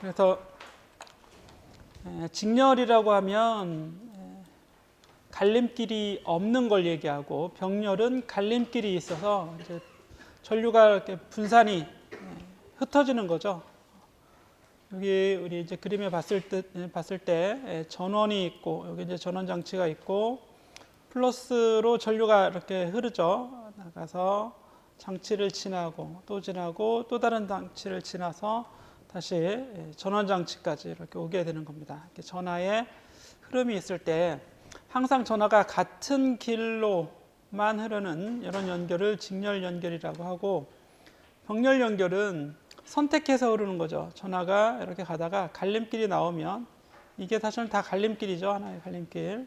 그래서 직렬이라고 하면 갈림길이 없는 걸 얘기하고, 병렬은 갈림길이 있어서 이제 전류가 이렇게 분산이 흩어지는 거죠. 여기 우리 이제 그림에 봤을 때 전원이 있고, 여기 이제 전원 장치가 있고, 플러스로 전류가 이렇게 흐르죠. 나가서 장치를 지나고 또 다른 장치를 지나서 다시 전원 장치까지 이렇게 오게 되는 겁니다. 이렇게 전하의 흐름이 있을 때 항상 전하가 같은 길로만 흐르는 이런 연결을 직렬 연결이라고 하고, 병렬 연결은 선택해서 흐르는 거죠. 전하가 이렇게 가다가 갈림길이 나오면, 이게 사실은 다 갈림길이죠. 하나의 갈림길.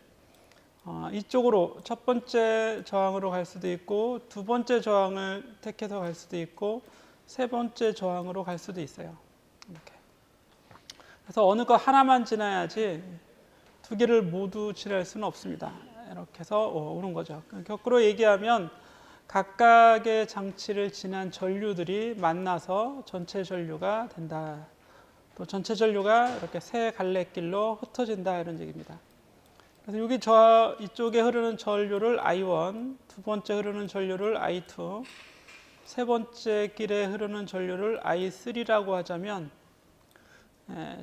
이쪽으로 첫 번째 저항으로 갈 수도 있고, 두 번째 저항을 택해서 갈 수도 있고, 세 번째 저항으로 갈 수도 있어요. 이렇게. 그래서 어느 거 하나만 지나야지 두 개를 모두 지날 수는 없습니다. 이렇게 해서 오는 거죠. 거꾸로 얘기하면 각각의 장치를 지난 전류들이 만나서 전체 전류가 된다. 또 전체 전류가 이렇게 세 갈래길로 흩어진다, 이런 얘기입니다. 그래서 여기 이쪽에 흐르는 전류를 I1, 두 번째 흐르는 전류를 I2, 세 번째 길에 흐르는 전류를 I3라고 하자면,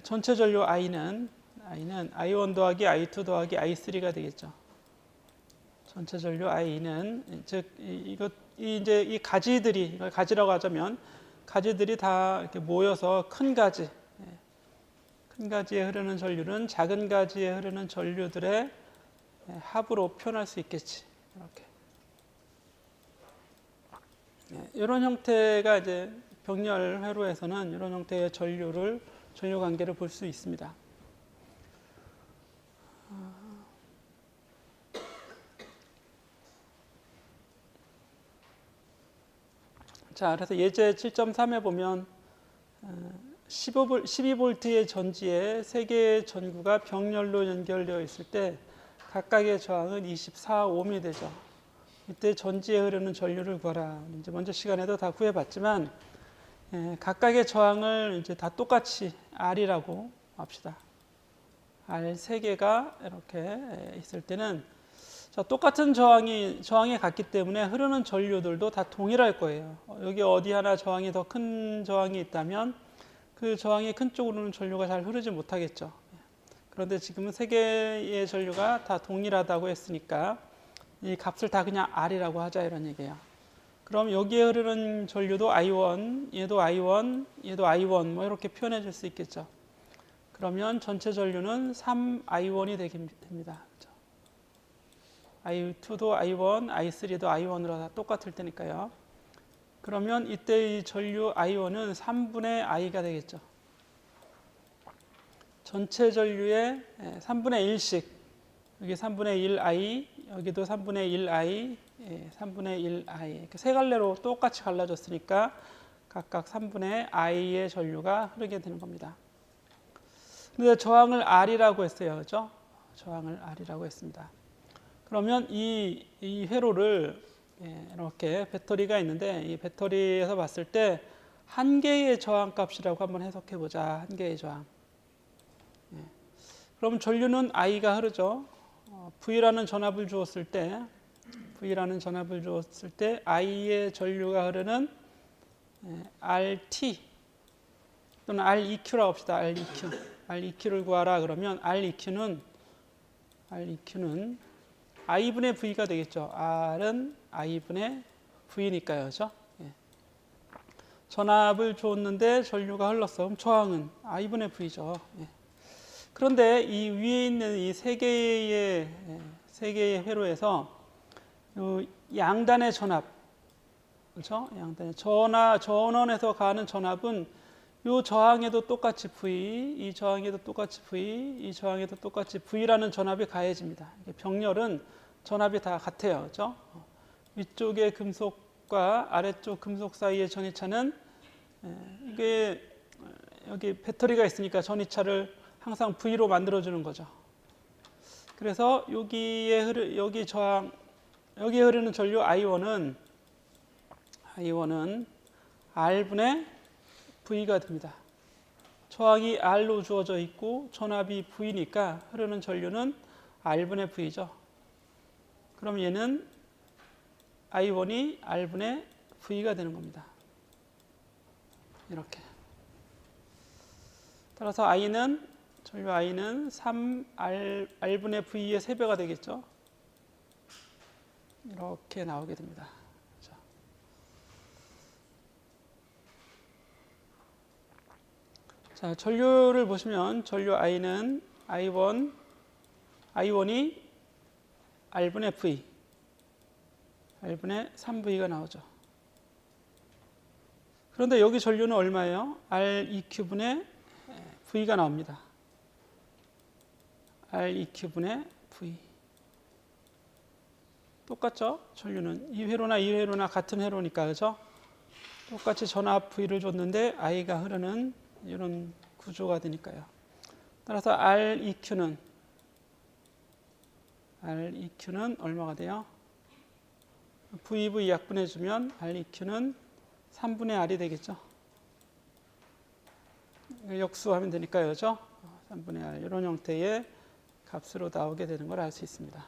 전체 전류 I는 I1 더하기 I2 더하기 I3가 되겠죠. 전체 전류 I는 즉 이제 이 가지들이, 이걸 가지라고 하자면 가지들이 다 이렇게 모여서 큰 가지에 흐르는 전류는 작은 가지에 흐르는 전류들의 합으로 표현할 수 있겠지. 이렇게. 이런 형태가 이제 병렬 회로에서는 이런 형태의 전류 관계를 볼 수 있습니다. 자, 그래서 예제 7.3에 보면 12V의 전지에 세 개의 전구가 병렬로 연결되어 있을 때 각각의 저항은 24옴이 되죠. 이때 전지에 흐르는 전류를 구하라. 이제 먼저 시간에도 다 구해봤지만, 각각의 저항을 이제 다 똑같이 R이라고 합시다. R 세 개가 이렇게 있을 때는, 똑같은 저항이 같기 때문에 흐르는 전류들도 다 동일할 거예요. 여기 어디 하나 저항이 더 큰 저항이 있다면 그 저항이 큰 쪽으로는 전류가 잘 흐르지 못하겠죠. 그런데 지금은 세 개의 전류가 다 동일하다고 했으니까 이 값을 다 그냥 R이라고 하자, 이런 얘기예요. 그럼 여기에 흐르는 전류도 I1, 얘도 I1, 얘도 I1 뭐 이렇게 표현해 줄 수 있겠죠. 그러면 전체 전류는 3I1이 됩니다. I2도 I1, I3도 I1으로 다 똑같을 테니까요. 그러면 이때 이 전류 I1은 3분의 I가 되겠죠. 전체 전류의 3분의 1씩, 여기 3분의 1I, 여기도 3분의 1I, 3분의 1I, 이렇게 세 갈래로 똑같이 갈라졌으니까 각각 3분의 I의 전류가 흐르게 되는 겁니다. 근데 저항을 R이라고 했어요. 그렇죠? 저항을 R이라고 했습니다. 그러면 이 회로를 이렇게 배터리가 있는데, 이 배터리에서 봤을 때 한 개의 저항값이라고 한번 해석해 보자. 한 개의 저항. 그럼 전류는 I가 흐르죠. V라는 전압을 주었을 때 I의 전류가 흐르는 RT 또는 REQ라고 합시다. REQ를 구하라. 그러면 REQ는 I분의 V가 되겠죠. R은 I분의 V니까요. 그렇죠? 전압을 줬는데 전류가 흘렀어. 그럼 저항은 I분의 V죠. 그런데 이 위에 있는 이 세 개의 회로에서 양단의 전압, 그렇죠? 양단의 전원에서 가는 전압은 이 저항에도 똑같이 V, 이 저항에도 똑같이 V, 이 저항에도 똑같이 V라는 전압이 가해집니다. 병렬은 전압이 다 같아요. 그렇죠? 위쪽의 금속과 아래쪽 금속 사이의 전이차는, 이게 여기 배터리가 있으니까 전이차를 항상 V로 만들어주는 거죠. 그래서 여기에 흐르는 전류 I1은 R분의 V가 됩니다. 저항이 R로 주어져 있고 전압이 V니까 흐르는 전류는 R분의 V죠. 그럼 얘는 I1이 R분의 V가 되는 겁니다. 이렇게. 따라서 전류 I는 3R분의 V의 3배가 되겠죠. 이렇게 나오게 됩니다. 자, 전류를 보시면 전류 I는 I1이 R분의 V, R분의 3V가 나오죠. 그런데 여기 전류는 얼마예요? R2Q분의 V가 나옵니다. R2Q분의 V. 똑같죠? 전류는 이 회로나 이 회로나 같은 회로니까, 그죠? 똑같이 전압 V를 줬는데 I가 흐르는 이런 구조가 되니까요. 따라서 R2Q는 얼마가 돼요? VV 약분해주면 R2Q는 3분의 R이 되겠죠. 역수하면 되니까요, 그죠? 3분의 R 이런 형태의 값으로 나오게 되는 걸 알 수 있습니다.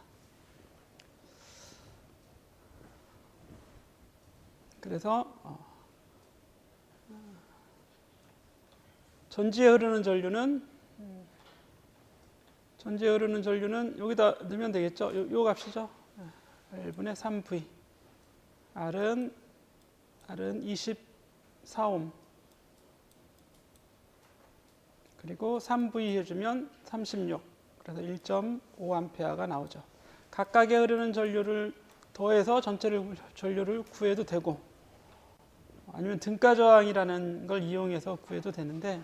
그래서 전지에 흐르는 전류는 여기다 넣으면 되겠죠. 요 값이죠. R분의 3V. R은 24옴. 그리고 3V 해주면 36. 그래서 1.5A가 나오죠. 각각에 흐르는 전류를 더해서 전류를 구해도 되고, 아니면 등가 저항이라는 걸 이용해서 구해도 되는데,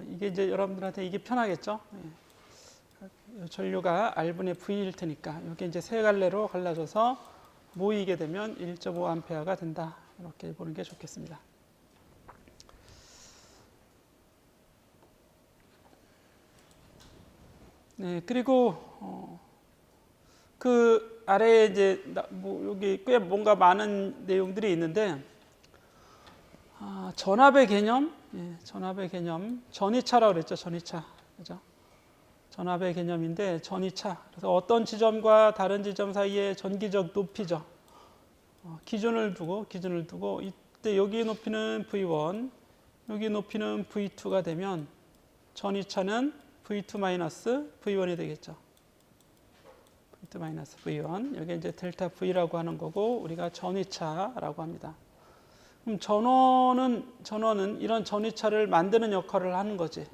이게 이제 여러분들한테 이게 편하겠죠. 전류가 R분의 V일 테니까 이게 이제 세 갈래로 갈라져서 모이게 되면 1.5A가 된다. 이렇게 보는 게 좋겠습니다. 네, 그리고 그 아래에 이제 여기 꽤 뭔가 많은 내용들이 있는데, 전압의 개념, 전이차라고 그랬죠. 전이차, 그죠? 전압의 개념인데 전이차. 그래서 어떤 지점과 다른 지점 사이의 전기적 높이죠. 기준을 두고 이때 여기 높이는 V1, 여기 높이는 V2가 되면 전이차는 V2 V1이 되겠죠. V2 V1. 여기 이제 델타 V라고 하는 거고 우리가 전이차라고 합니다. 그럼 전원은 이런 전이차를 만드는 역할을 하는 거지.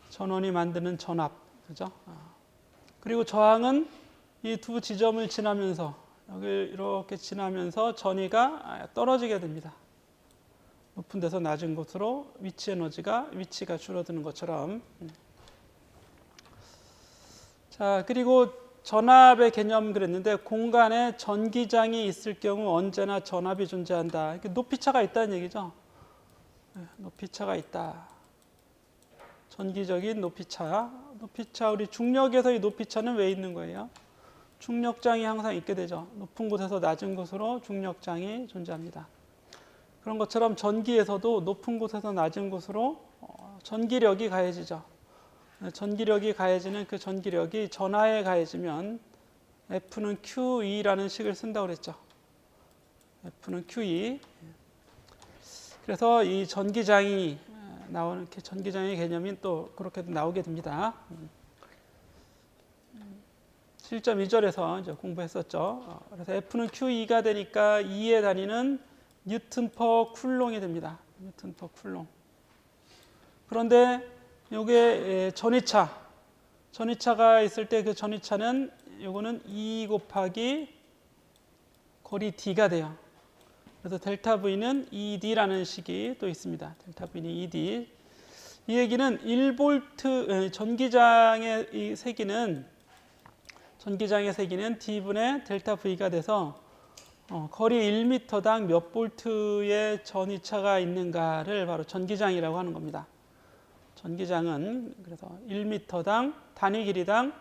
전원이 만드는 전압, 그죠? 그리고 저항은 이 두 지점을 지나면서 여기 이렇게 지나면서 전위가 떨어지게 됩니다. 높은 데서 낮은 곳으로 위치가 줄어드는 것처럼. 자, 그리고 전압의 개념 그랬는데 공간에 전기장이 있을 경우 언제나 전압이 존재한다. 높이차가 있다는 얘기죠. 높이차가 있다. 전기적인 높이차, 우리 중력에서의 높이차는 왜 있는 거예요? 중력장이 항상 있게 되죠. 높은 곳에서 낮은 곳으로 중력장이 존재합니다. 그런 것처럼 전기에서도 높은 곳에서 낮은 곳으로 전기력이 가해지죠. 전기력이 가해지는 그 전기력이 전하에 가해지면 F는 QE라는 식을 쓴다고 그랬죠. F는 QE. 그래서 이 전기장이 나오는 전기장의 개념이 또 그렇게도 나오게 됩니다. 7.2절에서 이제 공부했었죠. 그래서 F는 QE가 되니까 E의 단위는 뉴턴 퍼 쿨롱이 됩니다. 뉴턴 퍼 쿨롱. 그런데 이게 전이차가 있을 때 그 전이차는 요거는 E 곱하기 거리 D가 돼요. 그래서 델타 V는 ED라는 식이 또 있습니다. 델타 V는 ED. 이 얘기는 1V 전기장의 세기는 D분의 델타 V가 돼서 거리 1m당 몇 볼트의 전이차가 있는가를 바로 전기장이라고 하는 겁니다. 전기장은 그래서 1m당 단위 길이당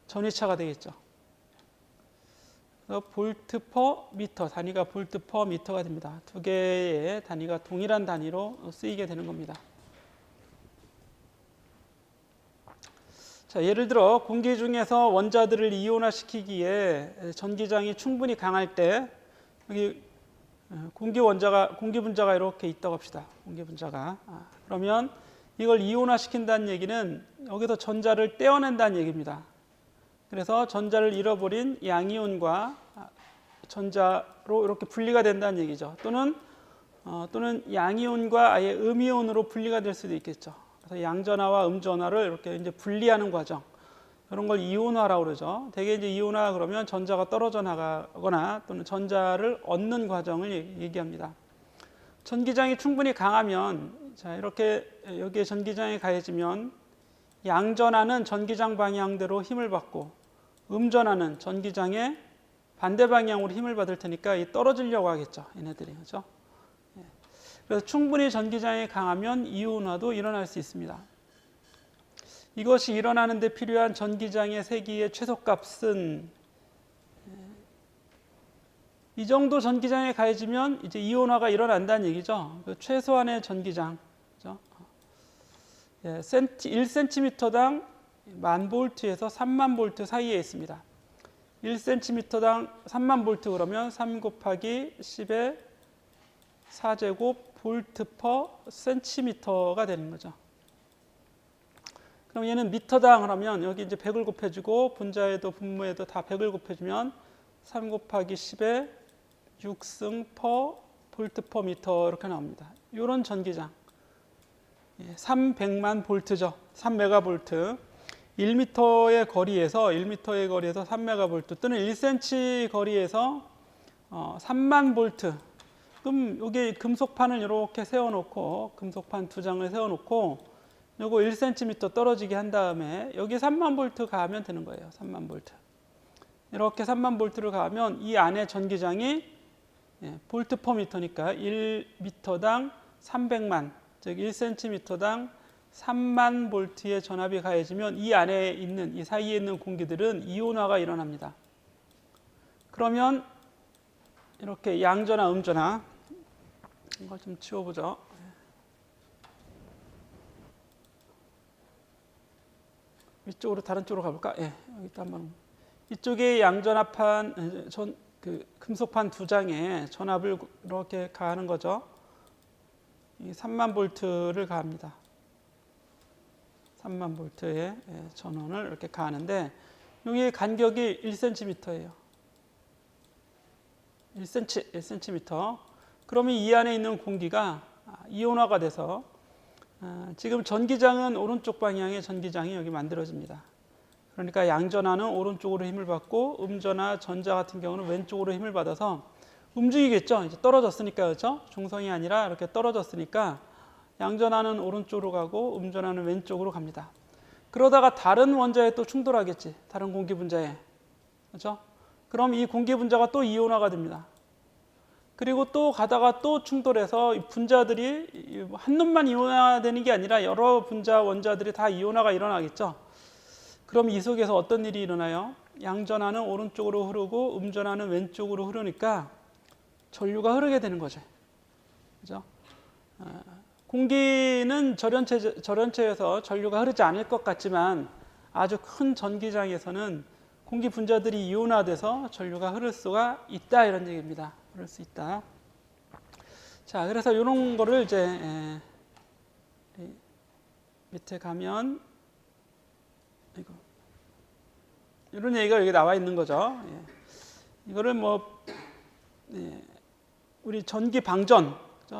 전이차가 되겠죠. 그래서 볼트 퍼 미터, 단위가 볼트 퍼 미터가 됩니다. 두 개의 단위가 동일한 단위로 쓰이게 되는 겁니다. 자, 예를 들어 공기 중에서 원자들을 이온화시키기에 전기장이 충분히 강할 때 여기 공기 분자가 이렇게 있다고 합시다. 공기 분자가. 그러면 이걸 이온화시킨다는 얘기는 여기서 전자를 떼어낸다는 얘기입니다. 그래서 전자를 잃어버린 양이온과 전자로 이렇게 분리가 된다는 얘기죠. 또는 양이온과 아예 음이온으로 분리가 될 수도 있겠죠. 그래서 양전하와 음전하를 이렇게 이제 분리하는 과정. 그런 걸 이온화라고 그러죠. 대개 이제 이온화 그러면 전자가 떨어져 나가거나 또는 전자를 얻는 과정을 얘기합니다. 전기장이 충분히 강하면, 자, 이렇게 여기에 전기장이 가해지면 양전하는 전기장 방향대로 힘을 받고 음전하는 전기장의 반대 방향으로 힘을 받을 테니까 떨어지려고 하겠죠. 얘네들이. 그렇죠? 그래서 충분히 전기장이 강하면 이온화도 일어날 수 있습니다. 이것이 일어나는 데 필요한 전기장의 세기의 최소값은 이 정도 전기장에 가해지면 이제 이온화가 일어난다는 얘기죠. 그 최소한의 전기장, 그렇죠? 1cm당 10,000볼트에서 30,000볼트 사이에 있습니다. 1cm당 30,000볼트 그러면 3 곱하기 10의 4제곱 볼트 퍼 센티미터가 되는 거죠. 그럼 얘는 미터당 하면 여기 이제 100을 곱해주고 분자에도 분모에도 다 100을 곱해주면 3 곱하기 10의 6승 퍼 볼트 퍼 미터 이렇게 나옵니다. 이런 전기장 300만 볼트죠. 3메가볼트. 1m의 거리에서 3메가볼트 또는 1cm 거리에서 3만 볼트. 그럼 여기 금속판을 이렇게 세워놓고 금속판 2장을 세워놓고 요거 1cm 떨어지게 한 다음에 여기 3만 볼트 가하면 되는 거예요. 3만 볼트. 이렇게 3만 볼트를 가하면 이 안에 전기장이 볼트 퍼 미터니까 1m당 300만, 즉 1cm당 3만 볼트의 전압이 가해지면 이 안에 있는, 이 사이에 있는 공기들은 이온화가 일어납니다. 그러면 이렇게 양전하, 음전하, 이걸 좀 치워보죠. 위쪽으로 다른 쪽으로 가볼까? 예, 여기 또 한번. 이쪽에 양전합판, 금속판 2장에 전압을 이렇게 가하는 거죠. 이 3만 볼트를 가합니다. 3만 볼트의 전원을 이렇게 가하는데 여기 간격이 1cm예요. 1cm. 그러면 이 안에 있는 공기가 이온화가 돼서 지금 전기장은 오른쪽 방향의 전기장이 여기 만들어집니다. 그러니까 양전하는 오른쪽으로 힘을 받고 음전하, 전자 같은 경우는 왼쪽으로 힘을 받아서 움직이겠죠. 이제 떨어졌으니까, 그렇죠? 중성이 아니라 이렇게 떨어졌으니까 양전하는 오른쪽으로 가고 음전하는 왼쪽으로 갑니다. 그러다가 다른 원자에 또 충돌하겠지. 다른 공기 분자에. 그렇죠? 그럼 이 공기 분자가 또 이온화가 됩니다. 그리고 또 가다가 또 충돌해서 분자들이 한 놈만 이온화되는 게 아니라 여러 분자 원자들이 다 이온화가 일어나겠죠. 그럼 이 속에서 어떤 일이 일어나요? 양전하는 오른쪽으로 흐르고 음전하는 왼쪽으로 흐르니까 전류가 흐르게 되는 거죠. 그죠? 공기는 절연체여서 전류가 흐르지 않을 것 같지만 아주 큰 전기장에서는 공기 분자들이 이온화돼서 전류가 흐를 수가 있다, 이런 얘기입니다. 흐를 수 있다. 자, 그래서 이런 거를 이제 밑에 가면 이런 얘기가 여기 나와 있는 거죠. 이거를 우리 전기 방전,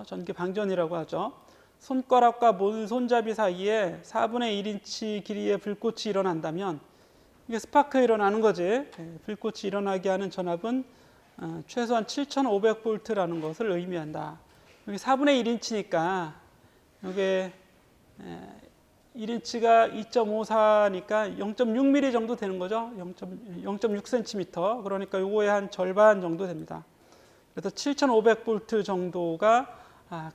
전기 방전이라고 하죠. 손가락과 모든 손잡이 사이에 4분의 1인치 길이의 불꽃이 일어난다면 이게 스파크 일어나는 거지. 불꽃이 일어나게 하는 전압은 최소한 7,500볼트라는 것을 의미한다. 여기 4분의 1인치니까 이게 1인치가 2.54니까 0.6mm 정도 되는 거죠. 0.6cm. 그러니까 요거의 한 절반 정도 됩니다. 그래서 7,500볼트 정도가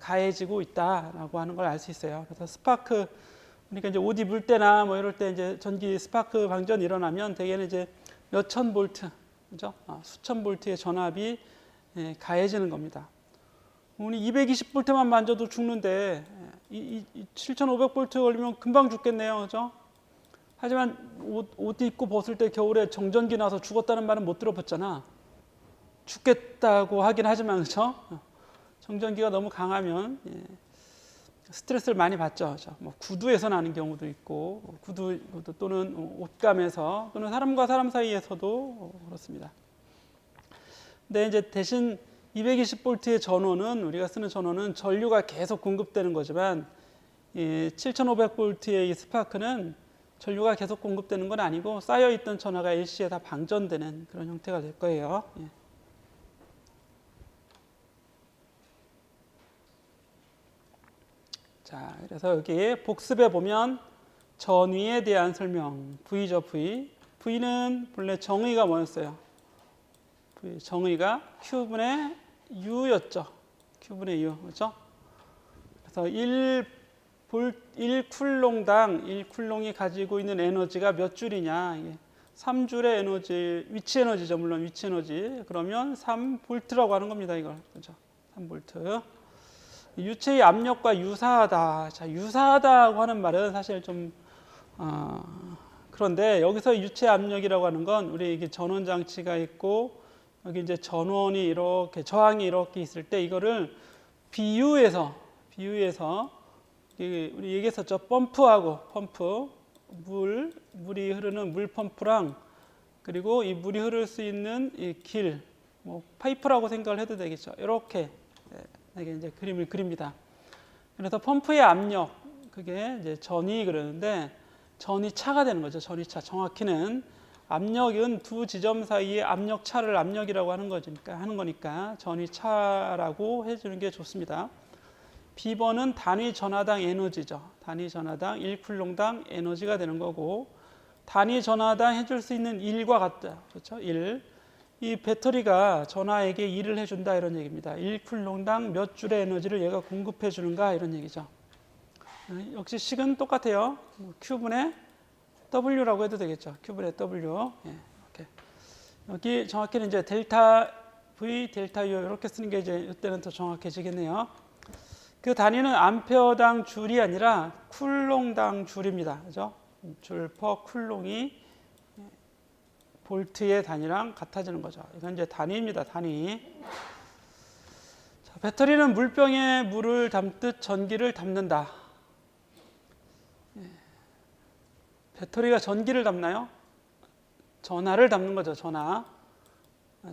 가해지고 있다라고 하는 걸 알 수 있어요. 그래서 스파크, 그러니까 이제 옷 입을 때나 뭐 이럴 때 이제 전기 스파크 방전이 일어나면 대개는 이제 몇천 볼트, 그죠? 수천 볼트의 전압이 가해지는 겁니다. 우리 220볼트만 만져도 죽는데 이 7,500볼트 걸리면 금방 죽겠네요, 그죠? 하지만 옷 입고 벗을 때 겨울에 정전기 나서 죽었다는 말은 못 들어봤잖아. 죽겠다고 하긴 하지만 그렇죠? 정전기가 너무 강하면 스트레스를 많이 받죠. 그렇죠? 뭐 구두에서 나는 경우도 있고 구두 또는 옷감에서 또는 사람과 사람 사이에서도 그렇습니다. 근데 이제 대신 220V의 전원은 우리가 쓰는 전원은 전류가 계속 공급되는 거지만 7500V의 이 스파크는 전류가 계속 공급되는 건 아니고 쌓여있던 전하가 일시에 다 방전되는 그런 형태가 될 거예요. 자, 그래서 여기 복습에 보면 전위에 대한 설명, V죠, V. V는 본래 정의가 뭐였어요? V, 정의가 Q분의 U였죠. Q분의 U, 그렇죠? 그래서 1쿨롱당 1쿨롱이 가지고 있는 에너지가 몇 줄이냐? 이게 3줄의 에너지, 위치 에너지죠. 물론 위치 에너지. 그러면 3볼트라고 하는 겁니다. 이걸. 그렇죠? 3볼트. 유체의 압력과 유사하다. 자, 유사하다고 하는 말은 사실 좀 그런데 여기서 유체 압력이라고 하는 건 우리 이게 전원 장치가 있고 여기 이제 전원이 이렇게 저항이 이렇게 있을 때 이거를 비유해서 우리 얘기했었죠. 펌프하고 펌프 물이 흐르는 물 펌프랑 그리고 이 물이 흐를 수 있는 이 길, 뭐 파이프라고 생각을 해도 되겠죠. 이렇게 이게 이제 그림을 그립니다. 그래서 펌프의 압력, 그게 이제 전위 그러는데 전위차가 되는 거죠. 전위차. 정확히는 압력은 두 지점 사이의 압력 차를 압력이라고 하는 거니까 전위차라고 해주는 게 좋습니다. B번은 단위 전하당 에너지죠. 단위 전하당 1쿨롱당 에너지가 되는 거고 단위 전하당 해줄 수 있는 일과 같다. 그렇죠? 1. 이 배터리가 전하에게 일을 해준다 이런 얘기입니다. 1쿨롱당 몇 줄의 에너지를 얘가 공급해 주는가 이런 얘기죠. 역시 식은 똑같아요. Q분의 W라고 해도 되겠죠. Q분의 W. 이렇게. 여기 정확히는 이제 델타 V, 델타 U 이렇게 쓰는 게 이제 이때는 더 정확해지겠네요. 그 단위는 암페어당 줄이 아니라 쿨롱당 줄입니다. 그죠? 줄 퍼 쿨롱이 볼트의 단위랑 같아지는 거죠. 이건 이제 단위입니다. 단위. 자, 배터리는 물병에 물을 담듯 전기를 담는다. 배터리가 전기를 담나요? 전하를 담는 거죠. 전하.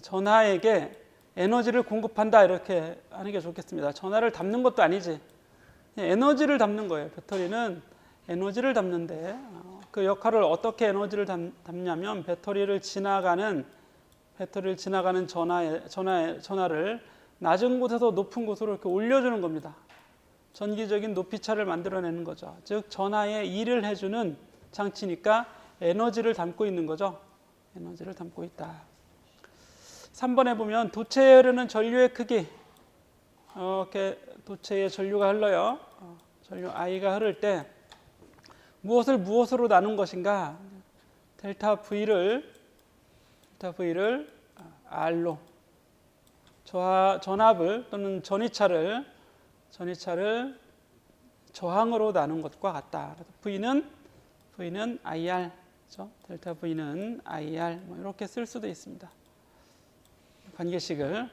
전하에게 에너지를 공급한다 이렇게 하는 게 좋겠습니다. 전하를 담는 것도 아니지. 에너지를 담는 거예요. 배터리는 에너지를 담는데 그 역할을 어떻게 에너지를 담냐면 배터리를 지나가는 전하를 낮은 곳에서 높은 곳으로 이렇게 올려주는 겁니다. 전기적인 높이차를 만들어내는 거죠. 즉 전하에 일을 해주는 장치니까 에너지를 담고 있는 거죠. 에너지를 담고 있다. 3번에 보면 도체에 흐르는 전류의 크기. 이렇게 도체에 전류가 흘러요. 전류 I가 흐를 때 무엇으로 나눈 것인가? 델타 V를 R로 전압을 또는 전위차를 저항으로 나눈 것과 같다. V는 IR, 그렇죠? 델타 V는 IR 뭐 이렇게 쓸 수도 있습니다. 관계식을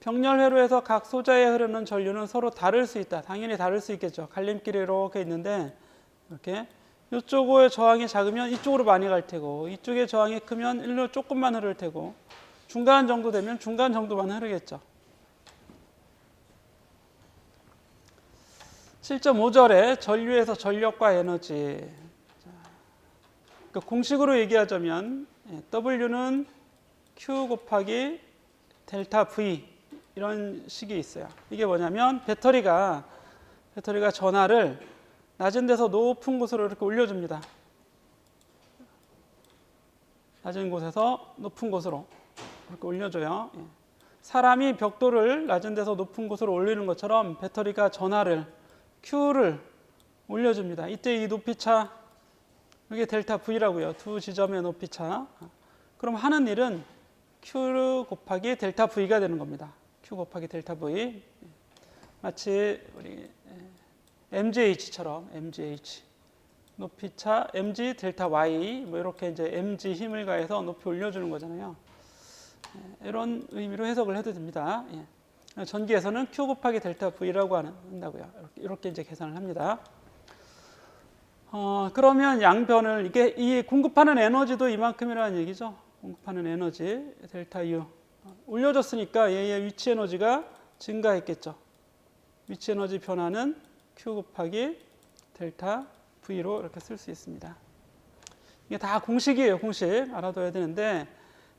병렬 회로에서 각 소자에 흐르는 전류는 서로 다를 수 있다. 당연히 다를 수 있겠죠. 갈림길이 이렇게 있는데 이렇게 이쪽의 저항이 작으면 이쪽으로 많이 갈 테고 이쪽의 저항이 크면 일로 조금만 흐를 테고 중간 정도 되면 중간 정도만 흐르겠죠. 7.5절에 전류에서 전력과 에너지. 그 공식으로 얘기하자면 W는 Q 곱하기 델타 V 이런 식이 있어요. 이게 뭐냐면 배터리가 전하를 낮은 데서 높은 곳으로 이렇게 올려줍니다. 낮은 곳에서 높은 곳으로 이렇게 올려줘요. 사람이 벽돌을 낮은 데서 높은 곳으로 올리는 것처럼 배터리가 전하를 Q를 올려줍니다. 이때 이 높이차 이게 델타 V라고요. 두 지점의 높이차. 그럼 하는 일은 Q 곱하기 델타 V가 되는 겁니다. Q 곱하기 델타 V. 마치 우리 MGH처럼 MGH. 높이차 mg 델타 y 뭐 이렇게 이제 mg 힘을 가해서 높이 올려주는 거잖아요. 이런 의미로 해석을 해도 됩니다. 전기에서는 Q 곱하기 델타 V라고 한다고요. 이렇게 이제 계산을 합니다. 그러면 양변을 이게 이 공급하는 에너지도 이만큼이라는 얘기죠. 공급하는 에너지 델타 U 올려줬으니까 얘의 위치 에너지가 증가했겠죠. 위치 에너지 변화는 Q 곱하기 델타 V로 이렇게 쓸 수 있습니다. 이게 다 공식이에요. 공식 알아둬야 되는데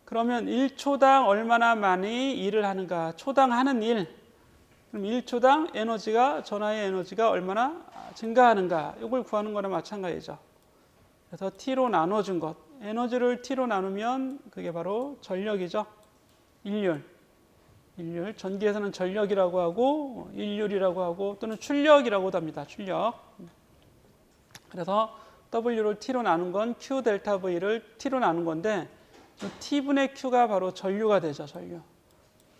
그러면 1초당 얼마나 많이 일을 하는가? 초당 하는 일. 그럼 1초당 에너지가 전하의 에너지가 얼마나 증가하는가? 이걸 구하는 거나 마찬가지죠. 그래서 T로 나눠준 것. 에너지를 T로 나누면 그게 바로 전력이죠. 일률. 전기에서는 전력이라고 하고 일률이라고 하고 또는 출력이라고도 합니다. 출력. 그래서 W를 T로 나눈 건 Q 델타 V를 T로 나눈 건데 T분의 Q가 바로 전류가 되죠. 전류.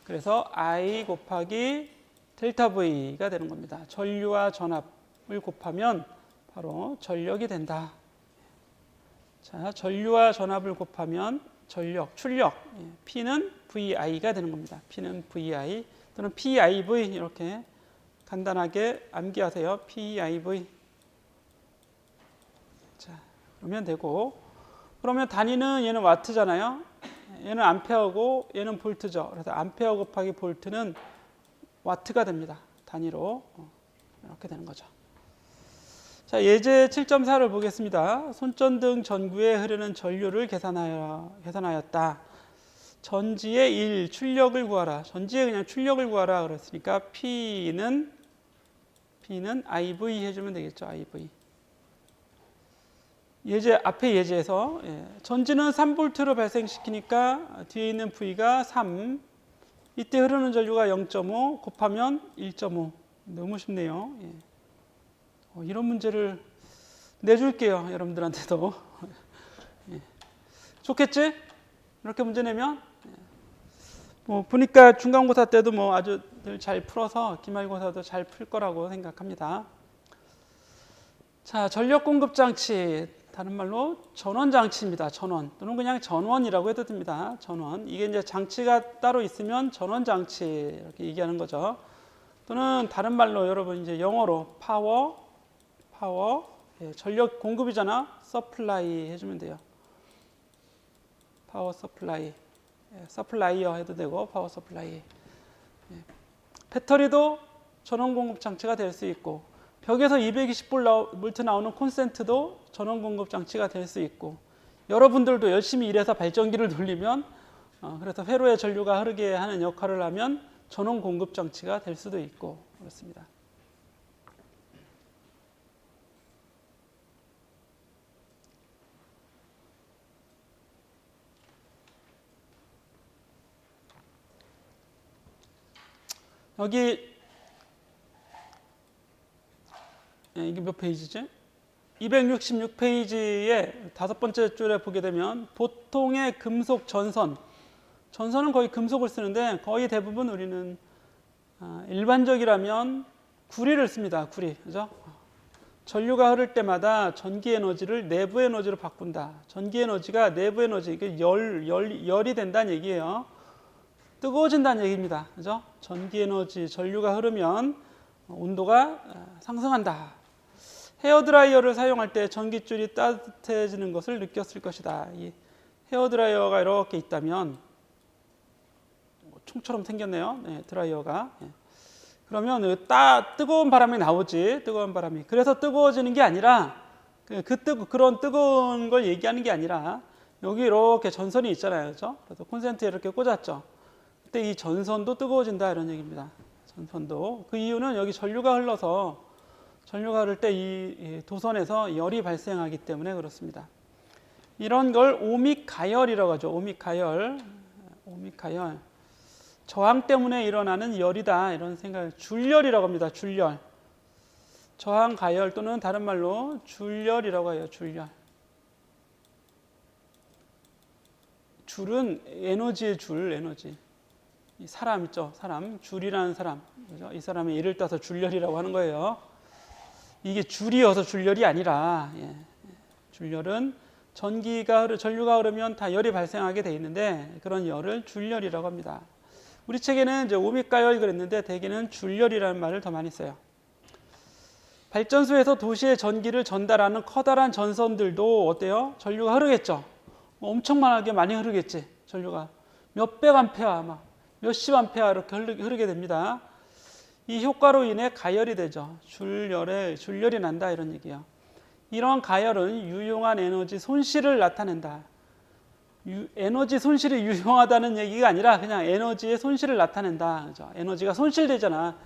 그래서 I 곱하기 델타 V가 되는 겁니다. 전류와 전압을 곱하면 바로 전력이 된다. 자, 전류와 전압을 곱하면 전력, 출력. P는 VI가 되는 겁니다. P는 VI 또는 PIV 이렇게 간단하게 암기하세요. PIV. 자, 그러면 되고 그러면 단위는 얘는 와트잖아요. 얘는 암페어고 얘는 볼트죠. 그래서 암페어 곱하기 볼트는 와트가 됩니다. 단위로 이렇게 되는 거죠. 자, 예제 7.4를 보겠습니다. 손전등 전구에 흐르는 전류를 계산하였다. 전지의 1 출력을 구하라. 전지의 그냥 출력을 구하라 그랬으니까 P는 IV 해주면 되겠죠. IV. 예제 앞에 예제에서 전지는 3V로 발생시키니까 뒤에 있는 V가 3. 이때 흐르는 전류가 0.5 곱하면 1.5. 너무 쉽네요. 이런 문제를 내줄게요. 여러분들한테도. 좋겠지? 이렇게 문제 내면 뭐 보니까 중간고사 때도 뭐 아주 잘 풀어서 기말고사도 잘 풀 거라고 생각합니다. 자, 전력 공급 장치, 다른 말로 전원 장치입니다. 전원 또는 그냥 전원이라고 해도 됩니다. 전원. 이게 이제 장치가 따로 있으면 전원 장치 이렇게 얘기하는 거죠. 또는 다른 말로 여러분 이제 영어로 파워, 전력 공급이잖아. 서플라이 해주면 돼요. 파워 서플라이, 서플라이어 해도 되고 파워 서플라이. 배터리도 전원 공급 장치가 될 수 있고 벽에서 220V 나오는 콘센트도 전원 공급 장치가 될 수 있고 여러분들도 열심히 일해서 발전기를 돌리면 그래서 회로에 전류가 흐르게 하는 역할을 하면 전원 공급 장치가 될 수도 있고 그렇습니다. 여기 이게 몇 페이지지? 266페이지의 다섯 번째 줄에 보게 되면 보통의 금속 전선은 거의 금속을 쓰는데 거의 대부분 우리는 일반적이라면 구리를 씁니다. 구리, 그죠? 전류가 흐를 때마다 전기 에너지를 내부 에너지로 바꾼다. 전기 에너지가 내부 에너지, 이게 열이 된다는 얘기예요. 뜨거워진다는 얘기입니다. 그죠? 전기 에너지, 전류가 흐르면 온도가 상승한다. 헤어드라이어를 사용할 때 전기줄이 따뜻해지는 것을 느꼈을 것이다. 이 헤어드라이어가 이렇게 있다면 총처럼 생겼네요. 드라이어가. 그러면 뜨거운 바람이 나오지. 뜨거운 바람이. 그래서 뜨거워지는 게 아니라 그런 뜨거운 걸 얘기하는 게 아니라 여기 이렇게 전선이 있잖아요. 그렇죠? 그래서 콘센트에 이렇게 꽂았죠. 그때 이 전선도 뜨거워진다 이런 얘기입니다. 전선도. 그 이유는 여기 전류가 흘러서 전류가 흐를 때 이 도선에서 열이 발생하기 때문에 그렇습니다. 이런 걸 오믹 가열이라고 하죠. 오믹 가열. 저항 때문에 일어나는 열이다 이런 생각. 줄열이라고 합니다. 줄열. 저항 가열 또는 다른 말로 줄열이라고 해요. 줄열. 줄은 에너지의 줄, 에너지. 이 사람 있죠. 사람. 줄이라는 사람. 그죠? 이 사람의 예를 따서 줄열이라고 하는 거예요. 이게 줄이어서 줄열이 아니라 줄열은 전류가 흐르면 다 열이 발생하게 돼 있는데 그런 열을 줄열이라고 합니다. 우리 책에는 이제 오미가열 그랬는데 대개는 줄열이라는 말을 더 많이 써요. 발전소에서 도시에 전기를 전달하는 커다란 전선들도 어때요? 전류가 흐르겠죠. 엄청나게 많이 흐르겠지. 전류가 몇백 암페어, 몇십 암페어 이렇게 흐르게 됩니다. 이 효과로 인해 가열이 되죠. 줄열이 난다 이런 얘기예요. 이런 가열은 유용한 에너지 손실을 나타낸다. 에너지 손실이 유용하다는 얘기가 아니라 그냥 에너지의 손실을 나타낸다. 그죠? 에너지가 손실되잖아.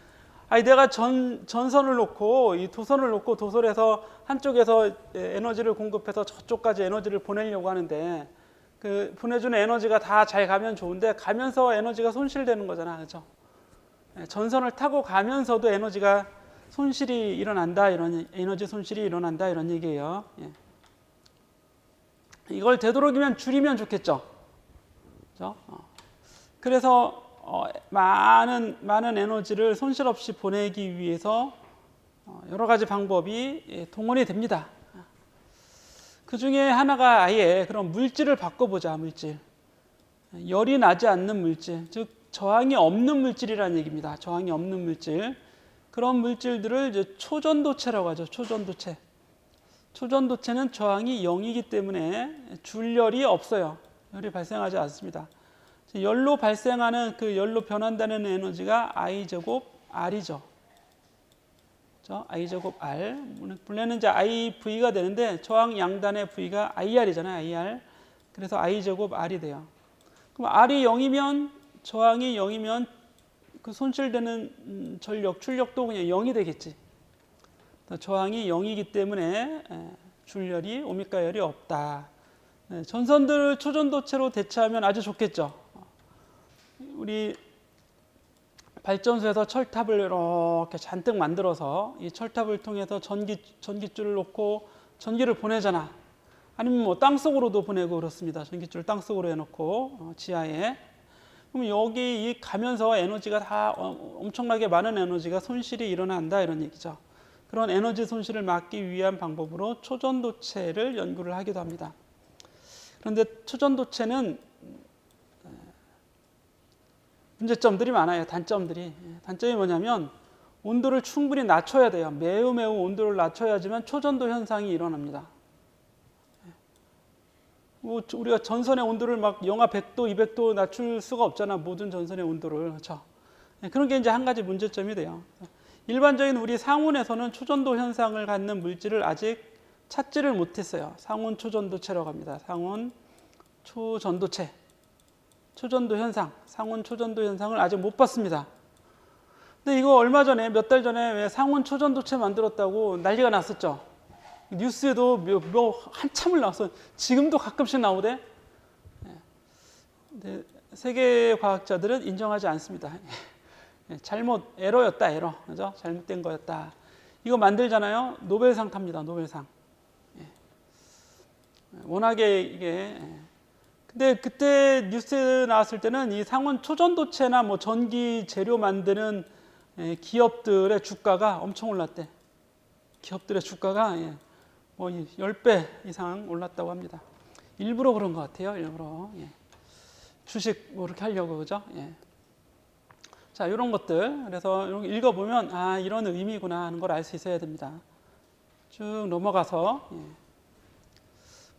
아니 내가 전선을 놓고 이 도선을 놓고 도솔에서 한쪽에서 에너지를 공급해서 저쪽까지 에너지를 보내려고 하는데 그 보내주는 에너지가 다 잘 가면 좋은데 가면서 에너지가 손실되는 거잖아. 그죠? 전선을 타고 가면서도 에너지가 손실이 일어난다. 이런 에너지 손실이 일어난다 이런 얘기예요. 이걸 되도록이면 줄이면 좋겠죠. 그죠? 그래서 많은 에너지를 손실 없이 보내기 위해서 여러 가지 방법이 동원이 됩니다. 그 중에 하나가 아예 그런 물질을 바꿔보자. 물질. 열이 나지 않는 물질, 즉 저항이 없는 물질이라는 얘기입니다. 저항이 없는 물질. 그런 물질들을 이제 초전도체라고 하죠. 초전도체. 초전도체는 저항이 0이기 때문에 줄열이 없어요. 열이 발생하지 않습니다. 열로 발생하는 그 열로 변한다는 에너지가 I제곱 R이죠. I제곱 R. 본래는 이제 IV가 되는데 저항 양단의 V가 IR이잖아요. IR. 그래서 I제곱 R이 돼요. 그럼 R이 0이면 저항이 0이면 그 손실되는 전력, 출력도 그냥 0이 되겠지. 저항이 0이기 때문에 줄열이, 오미가열이 없다. 전선들을 초전도체로 대체하면 아주 좋겠죠. 우리 발전소에서 철탑을 이렇게 잔뜩 만들어서 이 철탑을 통해서 전기줄을 놓고 전기를 보내잖아. 아니면 뭐 땅속으로도 보내고 그렇습니다. 전기줄 땅속으로 해놓고 지하에. 그럼 여기 이 가면서 에너지가 다 엄청나게 많은 에너지가 손실이 일어난다 이런 얘기죠. 그런 에너지 손실을 막기 위한 방법으로 초전도체를 연구를 하기도 합니다. 그런데 초전도체는 문제점들이 많아요. 단점이 뭐냐면 온도를 충분히 낮춰야 돼요. 매우 온도를 낮춰야지만 초전도 현상이 일어납니다. 우리가 전선의 온도를 막 영하 100도, 200도 낮출 수가 없잖아. 모든 전선의 온도를. 그렇죠? 그런 게 이제 한 가지 문제점이 돼요. 일반적인 우리 상온에서는 초전도 현상을 갖는 물질을 아직 찾지를 못했어요. 상온 초전도체라고 합니다. 상온 초전도체. 초전도 현상, 상온 초전도 현상을 아직 못 봤습니다. 근데 이거 얼마 전에, 몇 달 전에 왜 상온 초전도체 만들었다고 난리가 났었죠. 뉴스에도 한참을 나왔어요. 지금도 가끔씩 나오대. 근데 세계 과학자들은 인정하지 않습니다. 에러였다, 에러. 그죠? 잘못된 거였다. 이거 만들잖아요. 노벨상 탑니다, 노벨상. 워낙에 이게. 근데 그때 뉴스에 나왔을 때는 이 상온 초전도체나 뭐 전기 재료 만드는 기업들의 주가가 엄청 올랐대. 기업들의 주가가 뭐 10배 이상 올랐다고 합니다. 일부러 그런 것 같아요. 일부러. 주식 뭐 이렇게 하려고 그죠? 자, 이런 것들. 그래서 이런 거 읽어보면 아, 이런 의미구나 하는 걸 알 수 있어야 됩니다. 쭉 넘어가서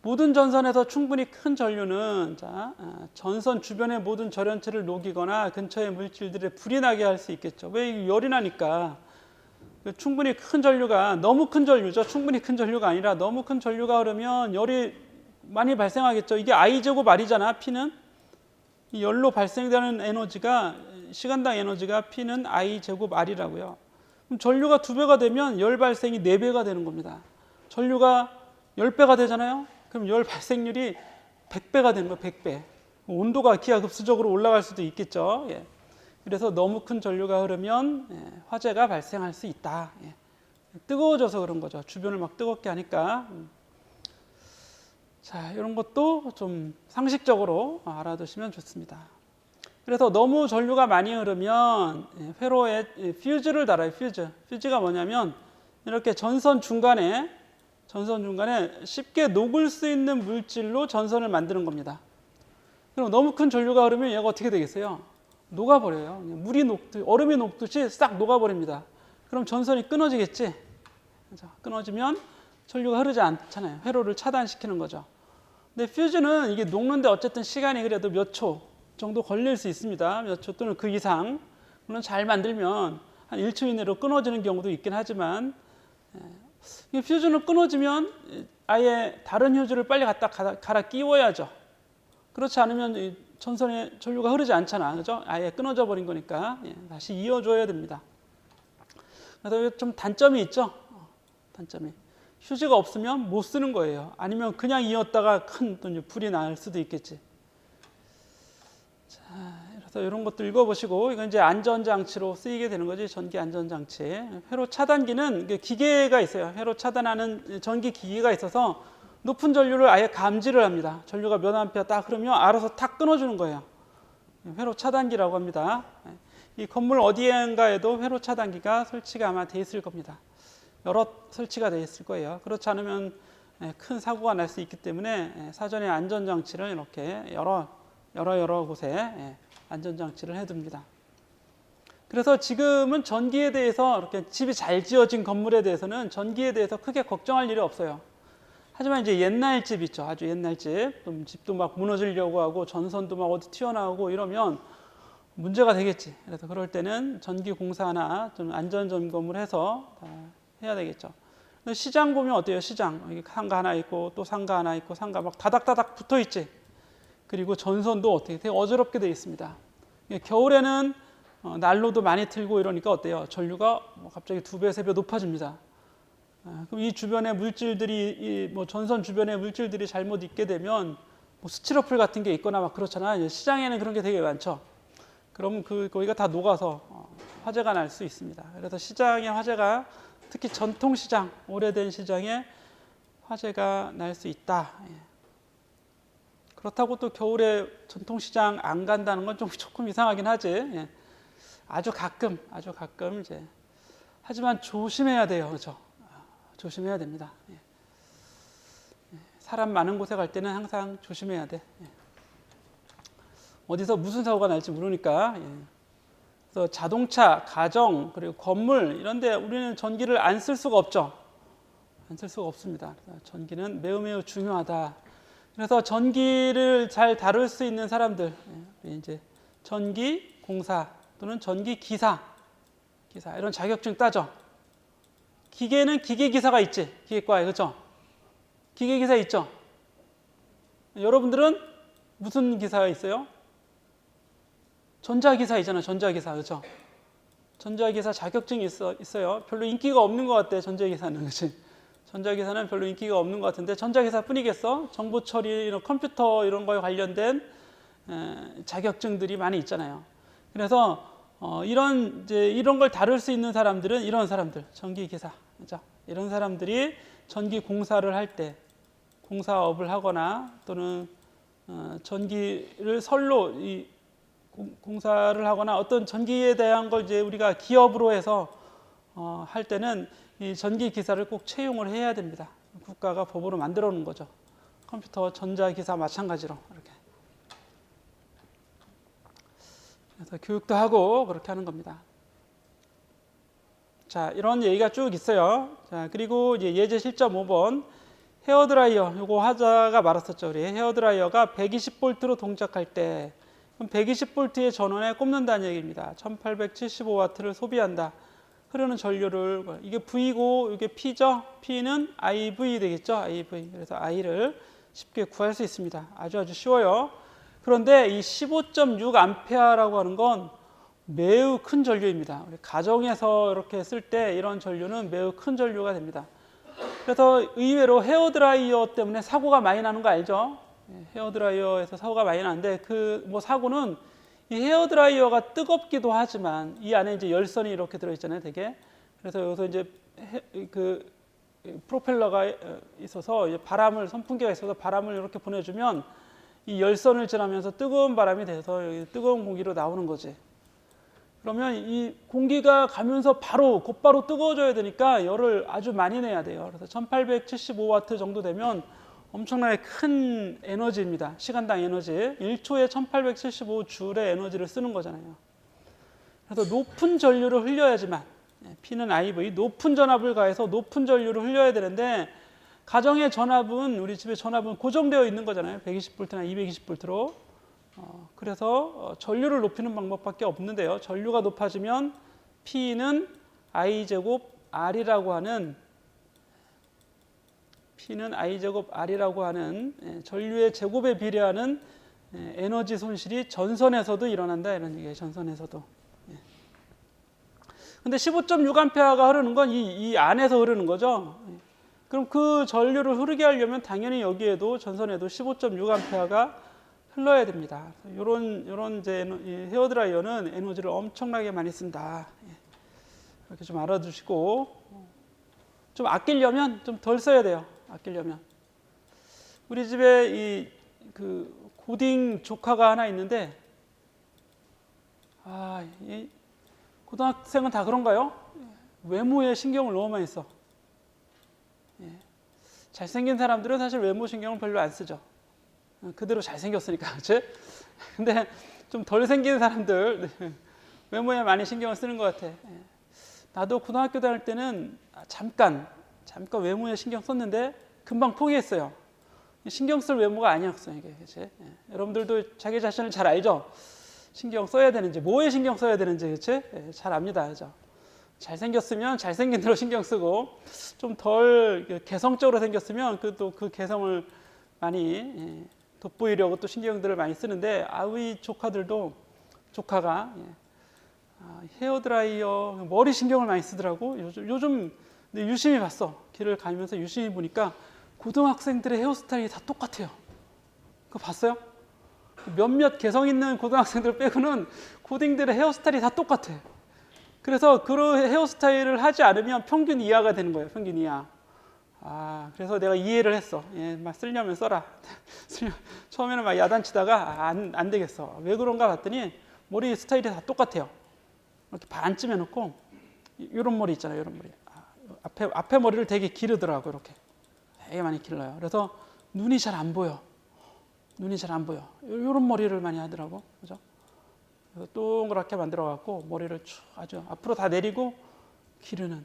모든 전선에서 충분히 큰 전류는 전선 주변의 모든 절연체를 녹이거나 근처의 물질들에 불이 나게 할 수 있겠죠. 왜 열이 나니까 충분히 큰 전류가 너무 큰 전류죠. 충분히 큰 전류가 아니라 너무 큰 전류가 흐르면 열이 많이 발생하겠죠. 이게 I제곱 R이잖아. P는 이 열로 발생되는 에너지가 시간당 에너지가 P는 I제곱 R이라고요. 그럼 전류가 2배가 되면 열 발생이 4배가 되는 겁니다. 전류가 10배가 되잖아요. 그럼 열 발생률이 100배가 되는 거예요. 100배. 온도가 기하급수적으로 올라갈 수도 있겠죠. 그래서 너무 큰 전류가 흐르면 화재가 발생할 수 있다. 뜨거워져서 그런 거죠. 주변을 막 뜨겁게 하니까. 자, 이런 것도 좀 상식적으로 알아두시면 좋습니다. 그래서 너무 전류가 많이 흐르면 회로에 퓨즈를 달아요. 퓨즈가 뭐냐면 이렇게 전선 중간에 쉽게 녹을 수 있는 물질로 전선을 만드는 겁니다. 그럼 너무 큰 전류가 흐르면 얘가 어떻게 되겠어요? 녹아버려요. 얼음이 녹듯이 싹 녹아버립니다. 그럼 전선이 끊어지겠지? 끊어지면 전류가 흐르지 않잖아요. 회로를 차단시키는 거죠. 근데 퓨즈는 이게 녹는데 어쨌든 시간이 그래도 몇 초 정도 걸릴 수 있습니다. 몇 초 또는 그 이상. 물론 잘 만들면 한 1초 이내로 끊어지는 경우도 있긴 하지만, 이 퓨즈는 끊어지면 아예 다른 휴즈를 빨리 갖다 갈아 끼워야죠. 그렇지 않으면 이 전선에 전류가 흐르지 않잖아. 그죠? 아예 끊어져 버린 거니까 다시 이어줘야 됩니다. 그래서 좀 단점이 있죠. 단점이. 휴지가 없으면 못 쓰는 거예요. 아니면 그냥 이었다가 큰 또 불이 날 수도 있겠지. 자, 그래서 이런 것도 읽어보시고, 이건 이제 안전장치로 쓰이게 되는 거지. 전기 안전장치. 회로 차단기는 기계가 있어요. 회로 차단하는 전기 기기가 있어서 높은 전류를 아예 감지를 합니다. 전류가 몇 암페어 딱 흐르면 알아서 탁 끊어주는 거예요. 회로 차단기라고 합니다. 이 건물 어디엔가에도 회로 차단기가 설치가 아마 돼 있을 겁니다. 여러 설치가 돼 있을 거예요. 그렇지 않으면 큰 사고가 날 수 있기 때문에 사전에 안전장치를 이렇게 여러 곳에 안전장치를 해둡니다. 그래서 지금은 전기에 대해서 이렇게 집이 잘 지어진 건물에 대해서는 전기에 대해서 크게 걱정할 일이 없어요. 하지만 이제 옛날 집 있죠. 아주 옛날 집. 집도 막 무너지려고 하고 전선도 막 어디 튀어나오고 이러면 문제가 되겠지. 그래서 그럴 때는 전기공사나 좀 안전점검을 해서 해야 되겠죠. 근데 시장 보면 어때요? 시장. 여기 상가 하나 있고 또 상가 하나 있고 상가 막 다닥다닥 붙어 있지. 그리고 전선도 어떻게 되게 어지럽게 되어 있습니다. 겨울에는 난로도 많이 틀고 이러니까 어때요? 전류가 갑자기 2배, 3배 높아집니다. 그럼 이 주변의 물질들이, 전선 주변의 물질들이 잘못 있게 되면 스티로폴 같은 게 있거나 막 그렇잖아. 시장에는 그런 게 되게 많죠. 그럼 거기가 다 녹아서 화재가 날 수 있습니다. 그래서 시장의 화재가 특히 전통시장, 오래된 시장에 화재가 날 수 있다. 그렇다고 또 겨울에 전통시장 안 간다는 건 조금 이상하긴 하지. 아주 가끔 이제. 하지만 조심해야 돼요. 그렇죠? 조심해야 됩니다. 사람 많은 곳에 갈 때는 항상 조심해야 돼. 어디서 무슨 사고가 날지 모르니까. 그래서 자동차, 가정, 그리고 건물 이런 데 우리는 전기를 안 쓸 수가 없죠. 안 쓸 수가 없습니다. 전기는 매우 중요하다. 그래서 전기를 잘 다룰 수 있는 사람들, 이제 전기 공사 또는 전기 기사 이런 자격증 따죠. 기계는 기계 기사가 있지. 기계과에. 그렇죠? 기계 기사 있죠. 여러분들은 무슨 기사가 있어요? 전자기사 있잖아요. 전자기사. 그렇죠? 전자기사 자격증이 있어요. 별로 인기가 없는 것 같아. 전자기사는. 그렇지? 전자기사는 별로 인기가 없는 것 같은데 전자기사 뿐이겠어? 정보 처리, 이런 컴퓨터 이런 거에 관련된 자격증들이 많이 있잖아요. 그래서 이런 걸 다룰 수 있는 사람들은 이런 사람들, 전기기사, 그렇죠? 이런 사람들이 전기 공사를 할 때, 공사업을 하거나 또는 전기를 선로 공사를 하거나 어떤 전기에 대한 걸 이제 우리가 기업으로 해서 할 때는 이 전기 기사를 꼭 채용을 해야 됩니다. 국가가 법으로 만들어 놓은 거죠. 컴퓨터, 전자기사 마찬가지로 이렇게. 그래서 교육도 하고 그렇게 하는 겁니다. 자, 이런 얘기가 쭉 있어요. 자, 그리고 이제 예제 실점 5번 헤어드라이어, 요거 하자가 말았었죠. 우리 헤어드라이어가 120V로 동작할 때 그럼 120V의 전원에 꼽는다는 얘기입니다. 1875W를 소비한다. 흐르는 전류를, 이게 V고 이게 P죠. P는 IV 되겠죠. IV. 그래서 I를 쉽게 구할 수 있습니다. 아주 쉬워요. 그런데 이 15.6A라고 하는 건 매우 큰 전류입니다. 우리 가정에서 이렇게 쓸 때 이런 전류는 매우 큰 전류가 됩니다. 그래서 의외로 헤어드라이어 때문에 사고가 많이 나는 거 알죠? 헤어드라이어에서 사고가 많이 나는데 사고는 이 헤어드라이어가 뜨겁기도 하지만 이 안에 이제 열선이 이렇게 들어있잖아요, 되게. 그래서 여기서 이제 프로펠러가 있어서 이제 선풍기가 있어서 바람을 이렇게 보내주면 이 열선을 지나면서 뜨거운 바람이 돼서 여기 뜨거운 공기로 나오는 거지. 그러면 이 공기가 가면서 곧바로 뜨거워져야 되니까 열을 아주 많이 내야 돼요. 그래서 1875와트 정도 되면 엄청나게 큰 에너지입니다. 시간당 에너지. 1초에 1875줄의 에너지를 쓰는 거잖아요. 그래서 높은 전류를 흘려야지만, P는 IV, 높은 전압을 가해서 높은 전류를 흘려야 되는데, 가정의 전압은, 우리 집의 전압은 고정되어 있는 거잖아요. 120V나 220V로. 그래서 전류를 높이는 방법밖에 없는데요. 전류가 높아지면 P는 I제곱 R이라고 하는 전류의 제곱에 비례하는 에너지 손실이 전선에서도 일어난다, 이런 얘기예요. 전선에서도. 근데 15.6A가 흐르는 건 이 안에서 흐르는 거죠. 그럼 그 전류를 흐르게 하려면 당연히 여기에도 전선에도 15.6A가 흘러야 됩니다. 이런 이제 헤어드라이어는 에너지를 엄청나게 많이 쓴다. 이렇게 좀 알아두시고, 좀 아끼려면 좀 덜 써야 돼요. 아끼려면. 우리 집에 그 고딩 조카가 하나 있는데, 이 고등학생은 다 그런가요? 외모에 신경을 너무 많이 써. 잘생긴 사람들은 사실 외모 신경을 별로 안 쓰죠. 그대로 잘생겼으니까, 그치? 근데 좀 덜 생긴 사람들, 외모에 많이 신경을 쓰는 것 같아. 나도 고등학교 다닐 때는 잠깐 외모에 신경 썼는데 금방 포기했어요. 신경 쓸 외모가 아니었어요, 이게. 그치? 여러분들도 자기 자신을 잘 알죠? 신경 써야 되는지, 뭐에 신경 써야 되는지, 그치? 잘 압니다, 그죠? 잘생겼으면 잘생긴 대로 신경 쓰고, 좀 덜 개성적으로 생겼으면 그 개성을 많이 돋보이려고 또 신경들을 많이 쓰는데, 우리 조카가 헤어드라이어 머리 신경을 많이 쓰더라고. 요즘 유심히 봤어. 길을 가면서 유심히 보니까 고등학생들의 헤어스타일이 다 똑같아요. 그거 봤어요? 몇몇 개성 있는 고등학생들 빼고는 고딩들의 헤어스타일이 다 똑같아. 그래서 그런 헤어스타일을 하지 않으면 평균 이하가 되는 거예요. 평균 이하. 그래서 내가 이해를 했어. 막 쓰려면 써라. 처음에는 막 야단치다가 안 되겠어. 왜 그런가 봤더니 머리 스타일이 다 똑같아요. 이렇게 반쯤 해놓고 이런 머리 있잖아요. 이런 머리. 앞에 머리를 되게 기르더라고. 이렇게 되게 많이 길러요. 그래서 눈이 잘 안 보여. 이런 머리를 많이 하더라고. 그죠? 그래서 동그랗게 만들어 갖고 머리를 쭉 아주 앞으로 다 내리고 기르는.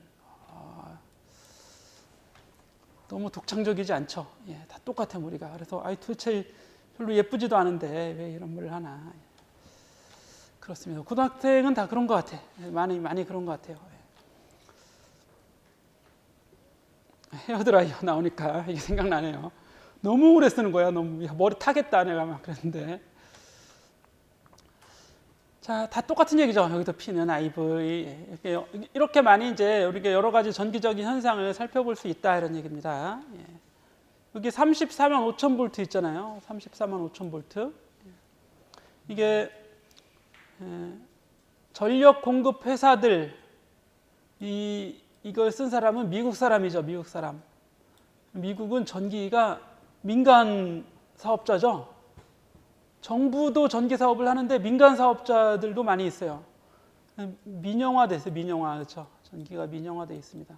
너무 독창적이지 않죠? 다 똑같아 머리가. 그래서 도대체 별로 예쁘지도 않은데 왜 이런 머리를 하나. 그렇습니다. 고등학생은 다 그런 것 같아. 많이 그런 것 같아요. 헤어드라이어 나오니까 이게 생각나네요. 너무 오래 쓰는 거야. 너무 머리 타겠다 내가 막 그랬는데. 자, 다 똑같은 얘기죠. 여기도 P는 IV. 이렇게 많이 이제 우리가 여러 가지 전기적인 현상을 살펴볼 수 있다 이런 얘기입니다. 여기 34만 5천 볼트 있잖아요. 34만 5천 볼트. 이게 전력 공급 회사들 이걸 쓴 사람은 미국 사람이죠. 미국 사람. 미국은 전기가 민간 사업자죠. 정부도 전기 사업을 하는데 민간 사업자들도 많이 있어요. 민영화됐어요. 민영화. 그렇죠? 전기가 민영화되어 있습니다.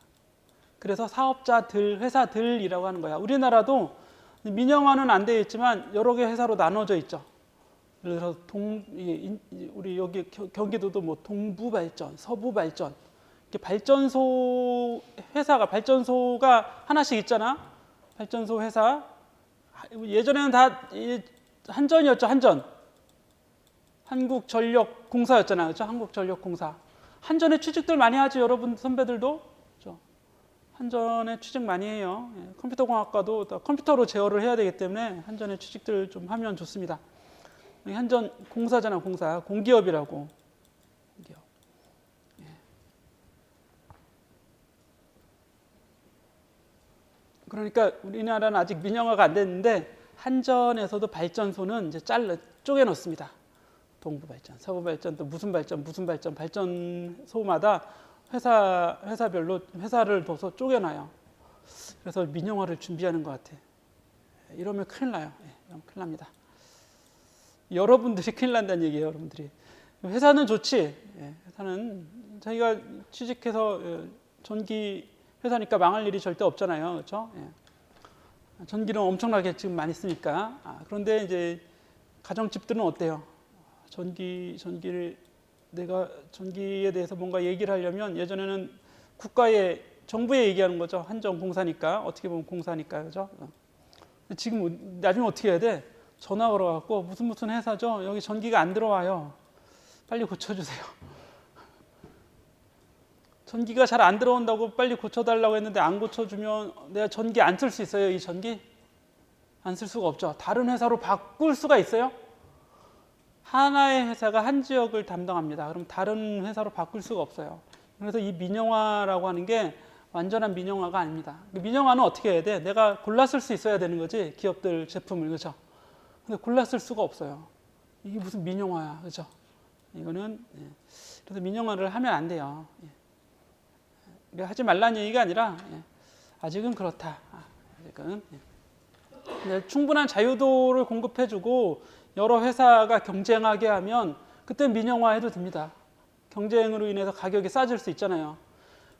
그래서 사업자들, 회사들이라고 하는 거야. 우리나라도 민영화는 안 되어 있지만 여러 개 회사로 나눠져 있죠. 그래서 우리 여기 경기도도 뭐 동부발전, 서부발전 이렇게 발전소가 하나씩 있잖아. 발전소 회사. 예전에는 다 한전이었죠. 한국전력공사였잖아요. 그렇죠? 한국전력공사. 한전에 취직들 많이 하죠. 여러분 선배들도. 그렇죠? 한전에 취직 많이 해요. 컴퓨터공학과도 컴퓨터로 제어를 해야 되기 때문에 한전에 취직들 좀 하면 좋습니다. 한전 공사잖아. 공기업이라고. 공기업. 그러니까 우리나라는 아직 민영화가 안 됐는데 한전에서도 발전소는 이제 쪼개 놓습니다. 동부발전, 서부발전, 또 무슨 발전, 발전소마다 회사별로 회사를 둬서 쪼개놔요. 그래서 민영화를 준비하는 것 같아. 이러면 큰일 나요. 이러면 큰일 납니다. 여러분들이 큰일 난다는 얘기예요. 여러분들이. 회사는 좋지. 회사는 자기가 취직해서 전기 회사니까 망할 일이 절대 없잖아요. 그렇죠? 전기는 엄청나게 지금 많이 쓰니까. 그런데 이제 가정집들은 어때요? 전기를 내가 전기에 대해서 뭔가 얘기를 하려면 예전에는 정부에 얘기하는 거죠. 한전공사니까 어떻게 보면 공사니까 그죠? 지금 나중에 어떻게 해야 돼? 전화 걸어갖고 무슨 회사죠? 여기 전기가 안 들어와요. 빨리 고쳐주세요. 전기가 잘 안 들어온다고 빨리 고쳐달라고 했는데 안 고쳐주면 내가 전기 안 쓸 수 있어요? 이 전기? 안 쓸 수가 없죠. 다른 회사로 바꿀 수가 있어요? 하나의 회사가 한 지역을 담당합니다. 그럼 다른 회사로 바꿀 수가 없어요. 그래서 이 민영화라고 하는 게 완전한 민영화가 아닙니다. 민영화는 어떻게 해야 돼? 내가 골라 쓸 수 있어야 되는 거지. 기업들 제품을. 그죠? 근데 골라 쓸 수가 없어요. 이게 무슨 민영화야. 그죠? 이거는 그래서 민영화를 하면 안 돼요. 하지 말라는 얘기가 아니라 아직은 그렇다. 아직은 충분한 자유도를 공급해주고 여러 회사가 경쟁하게 하면 그때 민영화해도 됩니다. 경쟁으로 인해서 가격이 싸질 수 있잖아요.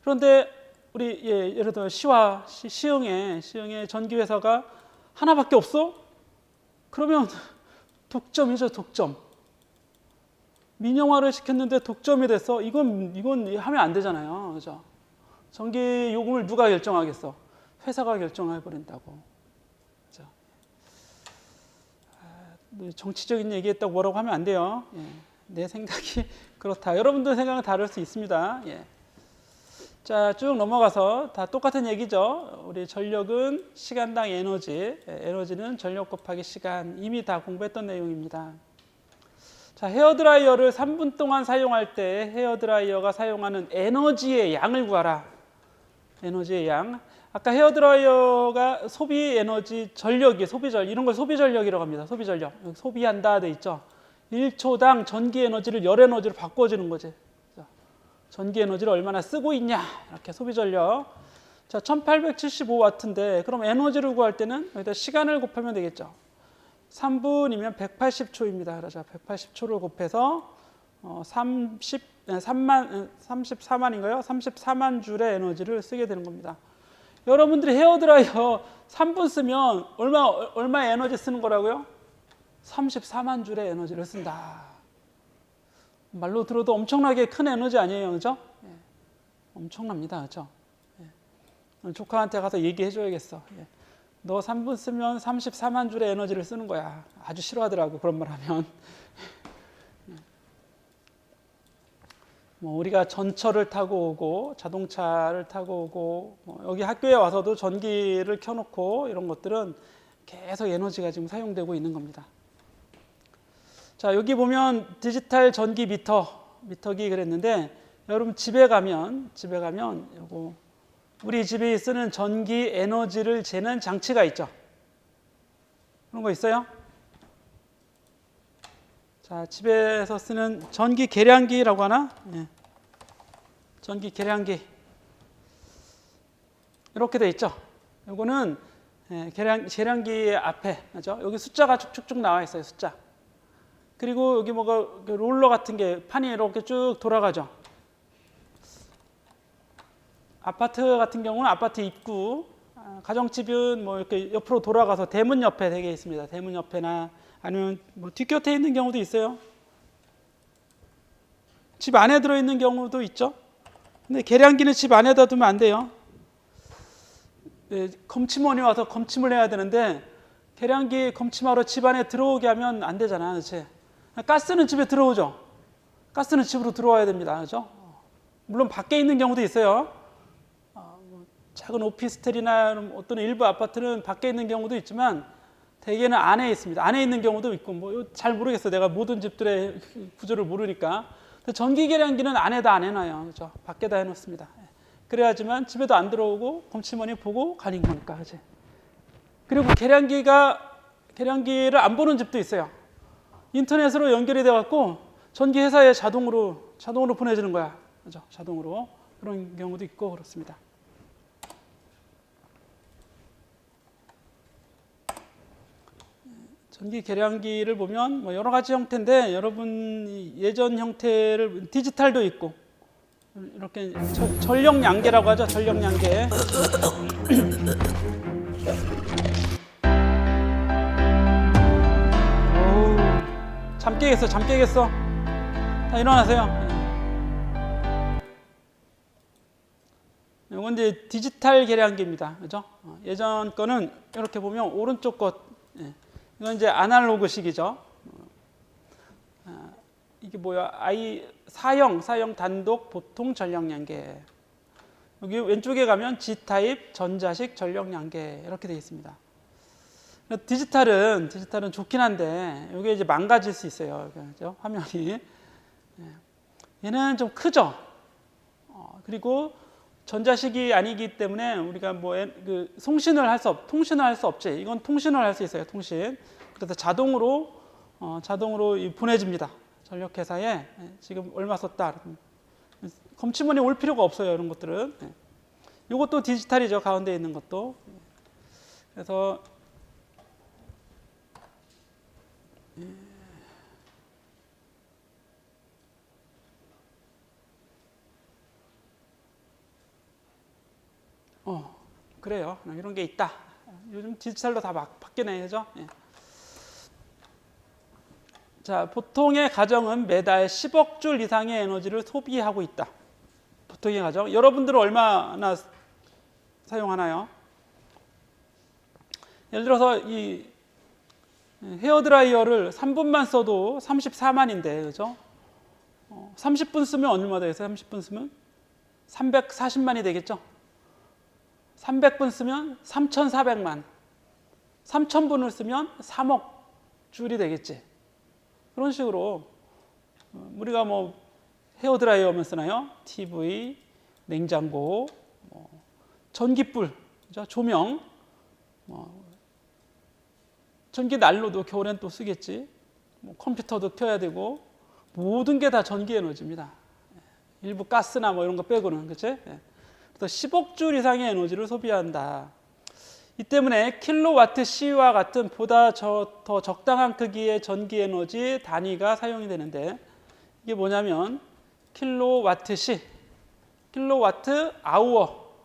그런데 우리 예를 들어 시흥에 전기회사가 하나밖에 없어? 그러면 독점이죠, 독점. 민영화를 시켰는데 독점이 돼서 이건 하면 안 되잖아요. 그죠? 전기 요금을 누가 결정하겠어? 회사가 결정해 버린다고. 그죠? 정치적인 얘기했다고 뭐라고 하면 안 돼요. 내 생각이 그렇다. 여러분들 생각은 다를 수 있습니다. 자, 쭉 넘어가서 다 똑같은 얘기죠. 우리 전력은 시간당 에너지, 에너지는 전력 곱하기 시간. 이미 다 공부했던 내용입니다. 자, 헤어드라이어를 3분 동안 사용할 때 헤어드라이어가 사용하는 에너지의 양을 구하라. 에너지의 양. 아까 헤어드라이어가 소비 에너지 전력이 이런 걸 소비 전력이라고 합니다. 소비 전력. 소비한다 돼 있죠. 1초당 전기 에너지를 열 에너지로 바꿔주는 거지. 전기 에너지를 얼마나 쓰고 있냐. 이렇게 소비 전력. 자, 1875W인데 그럼 에너지를 구할 때는 여기다 시간을 곱하면 되겠죠. 3분이면 180초입니다. 그래서 180초를 곱해서 34만인가요? 34만 줄의 에너지를 쓰게 되는 겁니다. 여러분들이 헤어드라이어 3분 쓰면 얼마 에너지 쓰는 거라고요? 34만 줄의 에너지를 쓴다. 말로 들어도 엄청나게 큰 에너지 아니에요, 그죠? 엄청납니다, 그죠? 조카한테 가서 얘기해 줘야겠어. 너 3분 쓰면 34만 줄의 에너지를 쓰는 거야. 아주 싫어하더라고, 그런 말 하면. 우리가 전철을 타고 오고 자동차를 타고 오고 여기 학교에 와서도 전기를 켜놓고 이런 것들은 계속 에너지가 지금 사용되고 있는 겁니다. 자, 여기 보면 디지털 전기 미터기 그랬는데 여러분 집에 가면 요거 우리 집이 쓰는 전기 에너지를 재는 장치가 있죠. 그런 거 있어요? 자, 집에서 쓰는 전기 계량기라고 하나? 전기 계량기. 이렇게 돼 있죠. 요거는 계량기 앞에, 그죠? 여기 숫자가 쭉쭉쭉 나와 있어요, 숫자. 그리고 여기 뭐가 롤러 같은 게 판이 이렇게 쭉 돌아가죠. 아파트 같은 경우는 아파트 입구, 가정집은 뭐 이렇게 옆으로 돌아가서 대문 옆에 되게 있습니다. 대문 옆에나 아니면 뭐 뒷곁에 있는 경우도 있어요. 집 안에 들어있는 경우도 있죠. 근데 계량기는 집 안에다 두면 안 돼요. 검침원이 와서 검침을 해야 되는데 계량기 검침하러 집 안에 들어오게 하면 안 되잖아, 그렇지? 가스는 집에 들어오죠. 가스는 집으로 들어와야 됩니다, 그렇죠? 물론 밖에 있는 경우도 있어요. 작은 오피스텔이나 어떤 일부 아파트는 밖에 있는 경우도 있지만 대개는 안에 있습니다. 안에 있는 경우도 있고 뭐 잘 모르겠어요. 내가 모든 집들의 구조를 모르니까. 전기 계량기는 안에다 안 해놔요, 그렇죠? 밖에다 해놓습니다. 그래야지만 집에도 안 들어오고 검침원이 보고 가는 거니까, 그렇지? 그리고 계량기를 안 보는 집도 있어요. 인터넷으로 연결이 돼갖고 전기 회사에 자동으로 보내주는 거야, 그렇죠? 자동으로 그런 경우도 있고 그렇습니다. 전기 계량기를 보면 뭐 여러 가지 형태인데 여러분 예전 형태를 디지털도 있고 이렇게 전력 양계라고 하죠. 전력 양계. 잠 깨겠어. 잠 깨겠어. 자, 일어나세요. 이건 이제 디지털 계량기입니다. 그죠? 예전 거는 이렇게 보면 오른쪽 것, 이건 이제 아날로그식이죠. 이게 뭐야? 사형 단독 보통 전력 양계. 여기 왼쪽에 가면 G타입 전자식 전력 양계 이렇게 되어 있습니다. 디지털은 좋긴 한데 이게 이제 망가질 수 있어요. 그죠? 화면이. 얘는 좀 크죠. 그리고 전자식이 아니기 때문에 우리가 통신을 할 수 없지. 이건 통신을 할 수 있어요. 통신. 그래서 자동으로 보내집니다. 전력회사에 지금 얼마 썼다. 검침원이 올 필요가 없어요. 이런 것들은. 이것도 디지털이죠. 가운데 있는 것도. 그래서 그래요. 이런 게 있다. 요즘 디지털로 다 바뀌네요. 자, 보통의 가정은 매달 10억 줄 이상의 에너지를 소비하고 있다. 보통의 가정. 여러분들은 얼마나 사용하나요? 예를 들어서 이 헤어드라이어를 3분만 써도 34만인데, 그죠? 30분 쓰면 얼마 되겠어요? 30분 쓰면 340만이 되겠죠? 300분 쓰면 3,400만. 3,000분을 쓰면 3억 줄이 되겠지. 그런 식으로 우리가 뭐 헤어드라이어만 쓰나요? TV, 냉장고, 전기불, 그죠? 조명, 전기 난로도 겨울엔 또 쓰겠지. 컴퓨터도 켜야 되고 모든 게 다 전기 에너지입니다. 일부 가스나 뭐 이런 거 빼고는, 그렇지? 그래서 10억 줄 이상의 에너지를 소비한다. 이 때문에 킬로와트 C와 같은 보다 더 적당한 크기의 전기 에너지 단위가 사용이 되는데 이게 뭐냐면 킬로와트 C, 킬로와트 아워,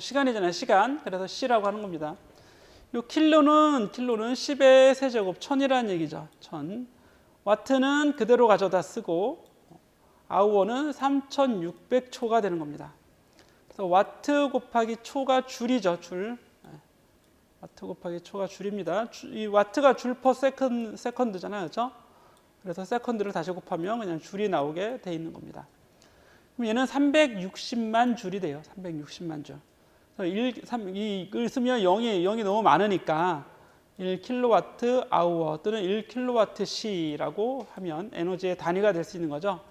시간이잖아요. 시간. 그래서 C라고 하는 겁니다. 이 킬로는 10의 세제곱 1000이라는 얘기죠. 1000. 와트는 그대로 가져다 쓰고 아워는 3600초가 되는 겁니다. 그래서 와트 곱하기 초가 줄이죠. 줄. 와트 곱하기 초가 줄입니다. 이 와트가 줄 퍼 세컨드잖아요. 그렇죠? 그래서 세컨드를 다시 곱하면 그냥 줄이 나오게 돼 있는 겁니다. 그럼 얘는 360만 줄이 돼요. 360만 줄. 이걸 쓰면 0이 너무 많으니까 1kWh 또는 1kWh라고 하면 에너지의 단위가 될 수 있는 거죠.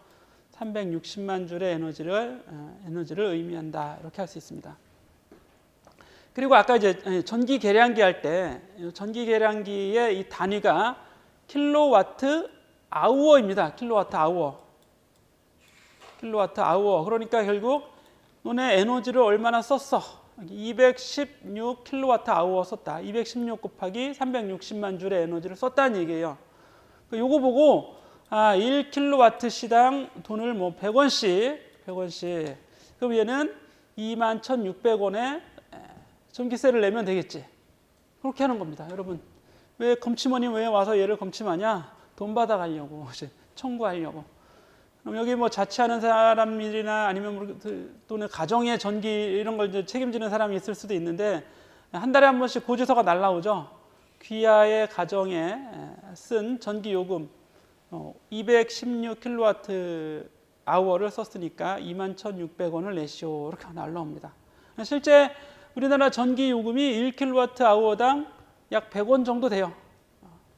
360만 줄의 에너지를 의미한다. 이렇게 할 수 있습니다. 그리고 아까 이제 전기 계량기 할 때 전기 계량기의 이 단위가 킬로와트 아워입니다. 킬로와트 아워. 그러니까 결국 너네 에너지를 얼마나 썼어? 216 킬로와트 아워 썼다. 216 곱하기 360만 줄의 에너지를 썼다는 얘기예요. 요거 보고 1킬로와트 시당 돈을 100원씩. 그럼 얘는 21,600원에 전기세를 내면 되겠지. 그렇게 하는 겁니다. 여러분, 왜 검침원이 왜 와서 얘를 검침하냐? 돈 받아가려고, 청구하려고. 그럼 여기 자취하는 사람들이나 아니면 또는 가정의 전기 이런 걸 이제 책임지는 사람이 있을 수도 있는데 한 달에 한 번씩 고지서가 날라오죠. 귀하의 가정에 쓴 전기 요금 216 킬로와트 아워를 썼으니까 21,600원을 내시오. 이렇게 날라옵니다. 실제 우리나라 전기 요금이 1kWh당 약 100원 정도 돼요.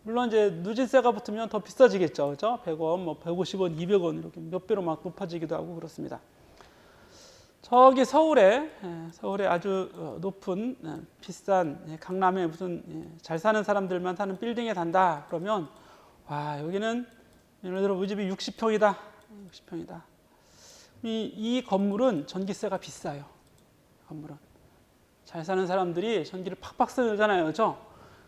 물론 이제 누진세가 붙으면 더 비싸지겠죠. 그죠? 100원, 150원, 200원 이렇게 몇 배로 막 높아지기도 하고 그렇습니다. 저기 서울에 아주 높은 비싼 강남에 무슨 잘 사는 사람들만 사는 빌딩에 산다. 그러면 와, 여기는 예를 들어 우리 집이 60평이다. 이 건물은 전기세가 비싸요. 건물은. 잘 사는 사람들이 전기를 팍팍 쓰잖아요. 그렇죠?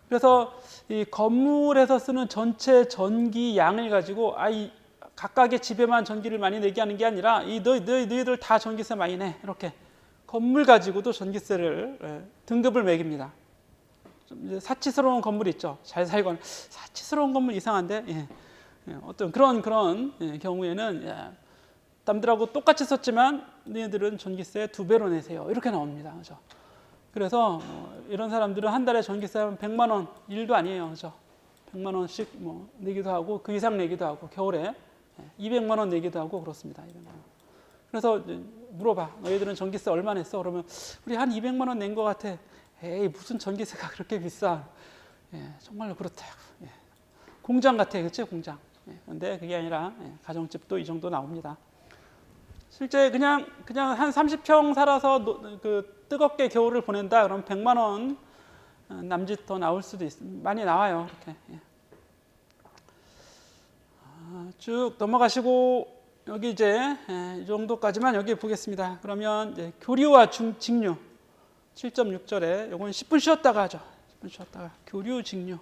그래서 이 건물에서 쓰는 전체 전기 양을 가지고 이 각각의 집에만 전기를 많이 내게 하는 게 아니라 너희들 다 전기세 많이 내. 이렇게 건물 가지고도 전기세를 등급을 매깁니다. 좀 이제 사치스러운 건물 있죠. 잘 살건 사치스러운 건물 이상한데 어떤 그런 경우에는 남들하고 똑같이 썼지만 너희들은 전기세 2배로 내세요. 이렇게 나옵니다. 그죠? 그래서 이런 사람들은 한 달에 전기세 하면 100만 원 일도 아니에요. 그죠? 100만 원씩 내기도 하고 그 이상 내기도 하고 겨울에 200만 원 내기도 하고 그렇습니다. 200만 원. 그래서 물어봐. 너희들은 전기세 얼마 냈어? 그러면 우리 한 200만 원 낸 것 같아. 에이 무슨 전기세가 그렇게 비싸. 정말로 그렇다. 공장 같아. 그치? 공장. 근데 그게 아니라 가정집도 이 정도 나옵니다. 실제 그냥 한 30평 살아서 그 뜨겁게 겨울을 보낸다. 그럼 100만 원 남짓 더 나올 수도 많이 나와요. 이렇게. 쭉 넘어가시고 여기 이제 이 정도까지만 여기 보겠습니다. 그러면 이제 교류와 직류 7.6절에 요건 10분 쉬었다가 하죠. 10분 쉬었다가 교류 직류